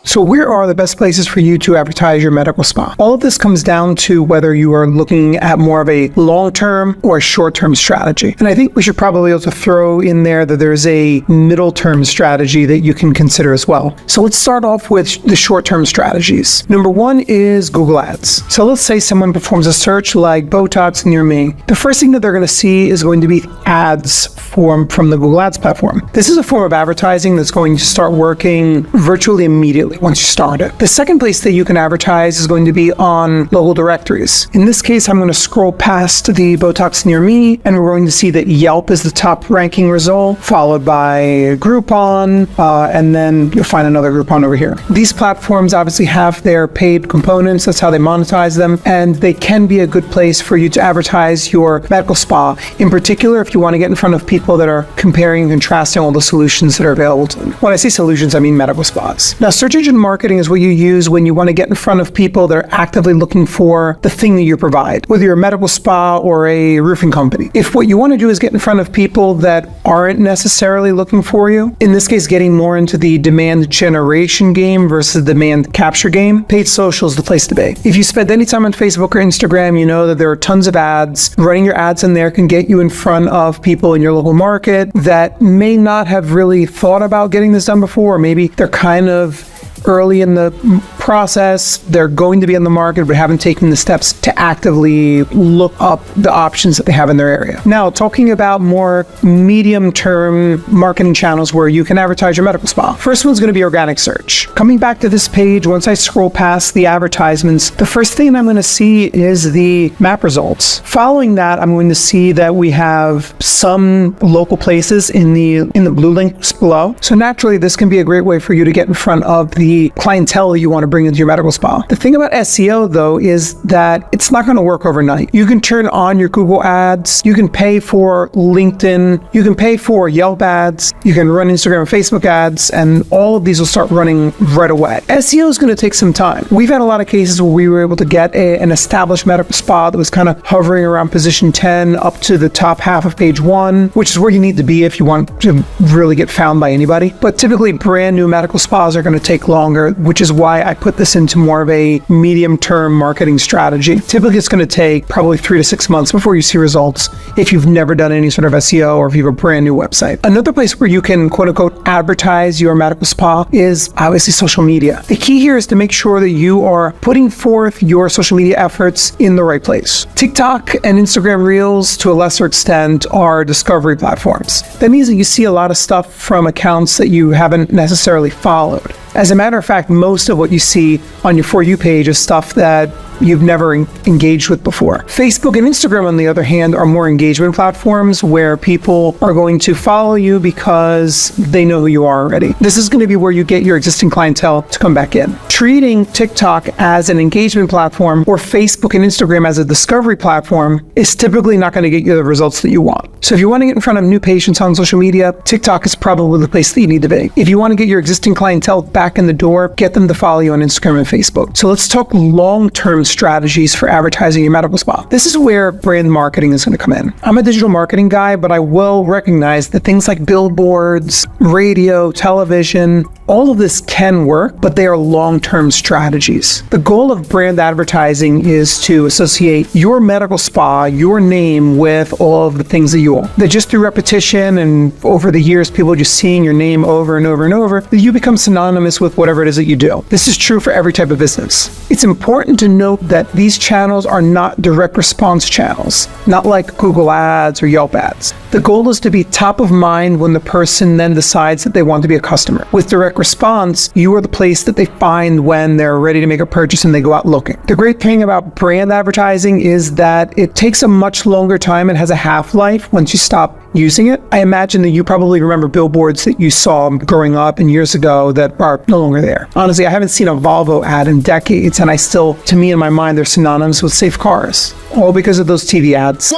So where are the best places for you to advertise your medical spa? All of this comes down to whether you are looking at more of a long-term or short-term strategy. And I think we should probably also throw in there that there's a middle-term strategy that you can consider as well. So let's start off with the short-term strategies. Number one is Google Ads. So let's say someone performs a search like Botox near me. The first thing that they're going to see is going to be ads from the Google Ads platform. This is a form of advertising that's going to start working virtually immediately once you start it. The second place that you can advertise is going to be on local directories. In this case, I'm going to scroll past the Botox near me, and we're going to see that Yelp is the top ranking result, followed by Groupon, and then you'll find another Groupon over here. These platforms obviously have their paid components. That's how they monetize them, and they can be a good place for you to advertise your medical spa. In particular, if you want to get in front of people that are comparing and contrasting all the solutions that are available to them. When I say solutions, I mean medical spas. Now, search engine marketing is what you use when you want to get in front of people that are actively looking for the thing that you provide, whether you're a medical spa or a roofing company. If what you want to do is get in front of people that aren't necessarily looking for you, in this case, getting more into the demand generation game versus demand capture game, paid social is the place to be. If you spend any time on Facebook or Instagram, you know that there are tons of ads. Running your ads in there can get you in front of people in your local market that may not have really thought about getting this done before, or maybe they're kind of early in the process, they're going to be on the market but haven't taken the steps to actively look up the options that they have in their area. Now, talking about more medium-term marketing channels where you can advertise your medical spa. First one's going to be organic search. Coming back to this page, once I scroll past the advertisements, the first thing I'm going to see is the map results. Following that, I'm going to see that we have some local places in the blue links below. So naturally, this can be a great way for you to get in front of the clientele that you want to bring into your medical spa. The thing about SEO, though, is that it's not going to work overnight. You can turn on your Google ads, you can pay for LinkedIn, you can pay for Yelp ads, you can run Instagram and Facebook ads, and all of these will start running right away. SEO is going to take some time. We've had a lot of cases where we were able to get an established medical spa that was kind of hovering around position 10 up to the top half of page 1, which is where you need to be if you want to really get found by anybody. But typically, brand new medical spas are going to take longer, which is why I put this into more of a medium-term marketing strategy. Typically, it's going to take probably 3 to 6 months before you see results if you've never done any sort of SEO or if you have a brand new website. Another place where you can quote-unquote advertise your medical spa is obviously social media. The key here is to make sure that you are putting forth your social media efforts in the right place. TikTok and Instagram Reels, to a lesser extent, are discovery platforms. That means that you see a lot of stuff from accounts that you haven't necessarily followed. As a matter of fact, most of what you see on your For You page is stuff that you've never engaged with before. Facebook and Instagram, on the other hand, are more engagement platforms where people are going to follow you because they know who you are already. This is going to be where you get your existing clientele to come back in. Treating TikTok as an engagement platform or Facebook and Instagram as a discovery platform is typically not going to get you the results that you want. So if you want to get in front of new patients on social media, TikTok is probably the place that you need to be. If you want to get your existing clientele back in the door, get them to follow you on Instagram and Facebook. So let's talk long-term strategies for advertising your medical spa. This is where brand marketing is going to come in. I'm a digital marketing guy, but I will recognize that things like billboards, radio, television, all of this can work, but they are long-term strategies. The goal of brand advertising is to associate your medical spa, your name, with all of the things that you own. That just through repetition and over the years, people just seeing your name over and over and over, that you become synonymous with whatever it is that you do. This is true for every type of business. It's important to note that these channels are not direct response channels, not like Google Ads or Yelp ads. The goal is to be top of mind when the person then decides that they want to be a customer. With direct response, you are the place that they find when they're ready to make a purchase and they go out looking. The great thing about brand advertising is that it takes a much longer time and has a half-life once you stop using it. I imagine that you probably remember billboards that you saw growing up and years ago that are no longer there. Honestly, I haven't seen a Volvo ad in decades, and I still, to me in my mind, they're synonymous with safe cars, all because of those TV ads.